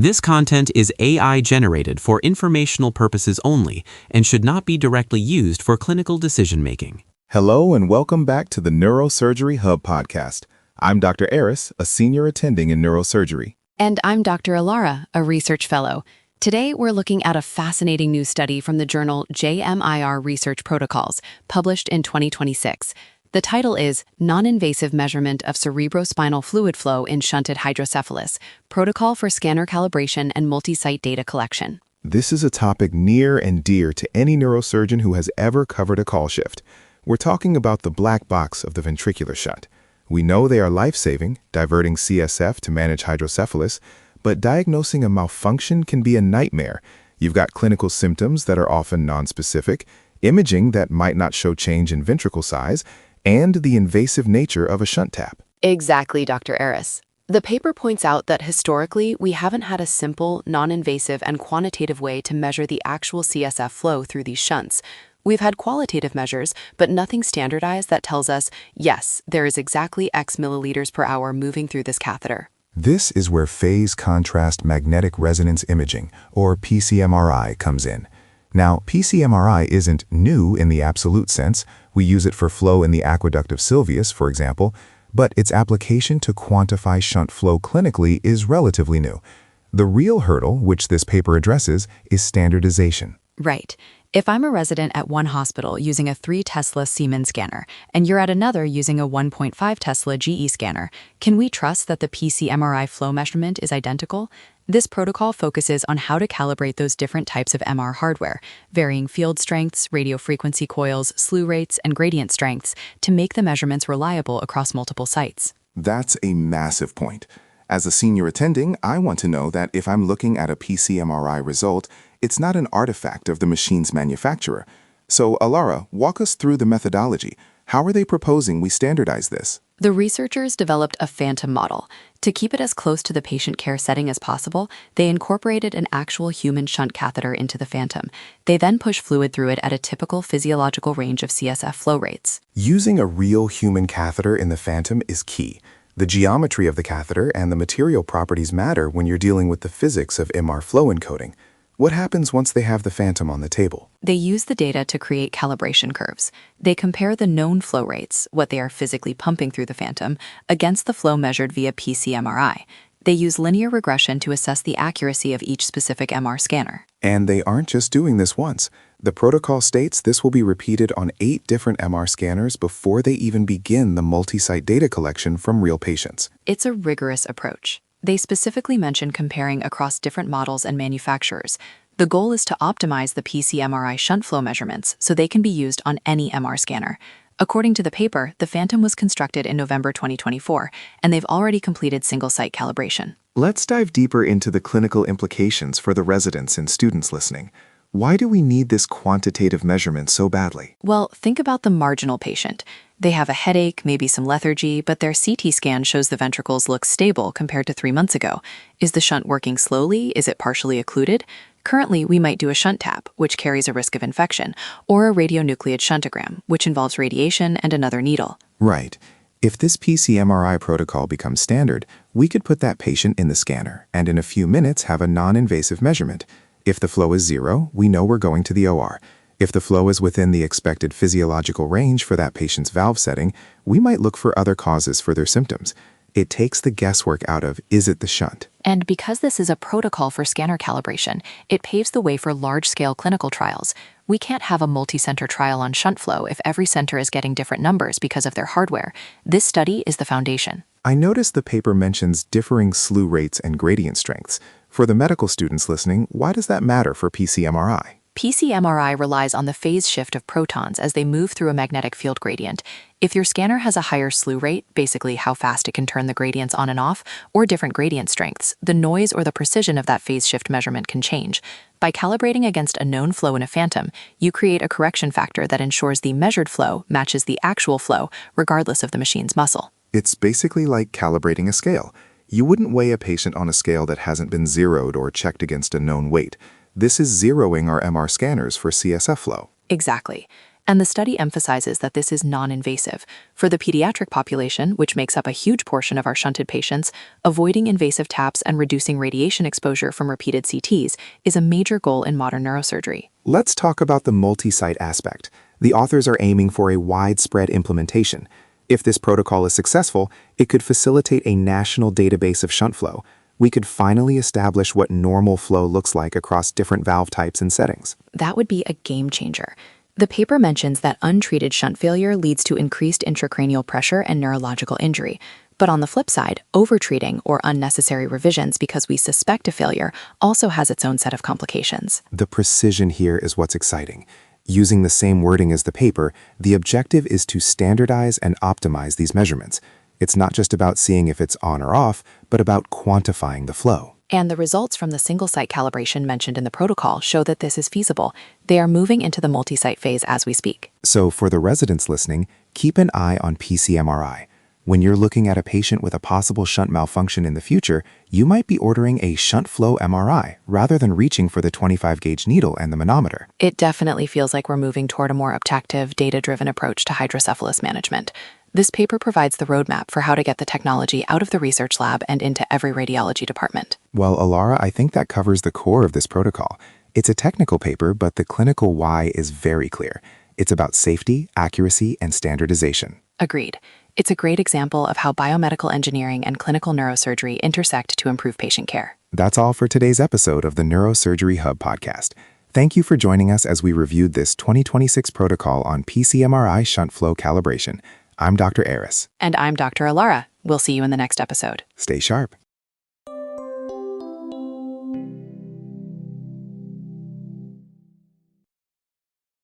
This content is AI generated for informational purposes only and should not be directly used for clinical decision-making. Hello and welcome back to the Neurosurgery Hub Podcast. I'm Dr. Aris, a senior attending in neurosurgery. And I'm Dr. Elara, a research fellow. Today, we're looking at a fascinating new study from the journal JMIR Research Protocols, published in 2026. The title is Noninvasive Measurement of Cerebrospinal Fluid Flow in Shunted Hydrocephalus, Protocol for Scanner Calibration and Multisite Data Collection. This is a topic near and dear to any neurosurgeon who has ever covered a call shift. We're talking about the black box of the ventricular shunt. We know they are life-saving, diverting CSF to manage hydrocephalus, but diagnosing a malfunction can be a nightmare. You've got clinical symptoms that are often nonspecific, imaging that might not show change in ventricle size, and the invasive nature of a shunt tap. Exactly, Dr. Aris. The paper points out that historically, we haven't had a simple, non-invasive, and quantitative way to measure the actual CSF flow through these shunts. We've had qualitative measures, but nothing standardized that tells us, yes, there is exactly X milliliters per hour moving through this catheter. This is where phase contrast magnetic resonance imaging, or PCMRI, comes in. Now, PCMRI isn't new in the absolute sense. We use it for flow in the aqueduct of Sylvius, for example, but its application to quantify shunt flow clinically is relatively new. The real hurdle, which this paper addresses, is standardization. Right. If I'm a resident at one hospital using a 3 Tesla Siemens scanner, and you're at another using a 1.5 Tesla GE scanner, can we trust that the PCMRI flow measurement is identical? This protocol focuses on how to calibrate those different types of MR hardware, varying field strengths, radio frequency coils, slew rates, and gradient strengths to make the measurements reliable across multiple sites. That's a massive point. As a senior attending, I want to know that if I'm looking at a PCMRI result, it's not an artifact of the machine's manufacturer. So, Elara, walk us through the methodology. How are they proposing we standardize this? The researchers developed a phantom model. To keep it as close to the patient care setting as possible, they incorporated an actual human shunt catheter into the phantom. They then push fluid through it at a typical physiological range of CSF flow rates. Using a real human catheter in the phantom is key. The geometry of the catheter and the material properties matter when you're dealing with the physics of MR flow encoding. What happens once they have the phantom on the table? They use the data to create calibration curves. They compare the known flow rates, what they are physically pumping through the phantom, against the flow measured via PCMRI. They use linear regression to assess the accuracy of each specific MR scanner. And they aren't just doing this once. The protocol states this will be repeated on 8 different MR scanners before they even begin the multi-site data collection from real patients. It's a rigorous approach. They specifically mention comparing across different models and manufacturers. The goal is to optimize the PCMRI shunt flow measurements so they can be used on any MR scanner. According to the paper, the Phantom was constructed in November 2024, and they've already completed single-site calibration. Let's dive deeper into the clinical implications for the residents and students listening. Why do we need this quantitative measurement so badly? Well, think about the marginal patient. They have a headache, maybe some lethargy, but their CT scan shows the ventricles look stable compared to 3 months ago. Is the shunt working slowly? Is it partially occluded? Currently, we might do a shunt tap, which carries a risk of infection, or a radionuclide shuntogram, which involves radiation and another needle. Right. If this PCMRI protocol becomes standard, we could put that patient in the scanner and in a few minutes have a non-invasive measurement. If the flow is 0, we know we're going to the OR. If the flow is within the expected physiological range for that patient's valve setting, we might look for other causes for their symptoms. It takes the guesswork out of, is it the shunt? And because this is a protocol for scanner calibration, it paves the way for large-scale clinical trials. We can't have a multi-center trial on shunt flow if every center is getting different numbers because of their hardware. This study is the foundation. I noticed the paper mentions differing slew rates and gradient strengths. For the medical students listening, why does that matter for PCMRI? PCMRI relies on the phase shift of protons as they move through a magnetic field gradient. If your scanner has a higher slew rate, basically how fast it can turn the gradients on and off, or different gradient strengths, the noise or the precision of that phase shift measurement can change. By calibrating against a known flow in a phantom, you create a correction factor that ensures the measured flow matches the actual flow, regardless of the machine's muscle. It's basically like calibrating a scale. You wouldn't weigh a patient on a scale that hasn't been zeroed or checked against a known weight. This is zeroing our MR scanners for CSF flow. Exactly. And the study emphasizes that this is non-invasive. For the pediatric population, which makes up a huge portion of our shunted patients, avoiding invasive taps and reducing radiation exposure from repeated CTs is a major goal in modern neurosurgery. Let's talk about the multi-site aspect. The authors are aiming for a widespread implementation. If this protocol is successful, it could facilitate a national database of shunt flow. We could finally establish what normal flow looks like across different valve types and settings. That would be a game changer. The paper mentions that untreated shunt failure leads to increased intracranial pressure and neurological injury. But on the flip side, overtreating or unnecessary revisions because we suspect a failure also has its own set of complications. The precision here is what's exciting. Using the same wording as the paper, the objective is to standardize and optimize these measurements. It's not just about seeing if it's on or off, but about quantifying the flow. And the results from the single-site calibration mentioned in the protocol show that this is feasible. They are moving into the multi-site phase as we speak. So for the residents listening, keep an eye on PCMRI. When you're looking at a patient with a possible shunt malfunction in the future, you might be ordering a shunt flow MRI rather than reaching for the 25-gauge needle and the manometer. It definitely feels like we're moving toward a more objective, data-driven approach to hydrocephalus management. This paper provides the roadmap for how to get the technology out of the research lab and into every radiology department. Well, Elara, I think that covers the core of this protocol. It's a technical paper, but the clinical why is very clear. It's about safety, accuracy, and standardization. Agreed. It's a great example of how biomedical engineering and clinical neurosurgery intersect to improve patient care. That's all for today's episode of the Neurosurgery Hub Podcast. Thank you for joining us as we reviewed this 2026 protocol on PCMRI shunt flow calibration. I'm Dr. Aris. And I'm Dr. Elara. We'll see you in the next episode. Stay sharp.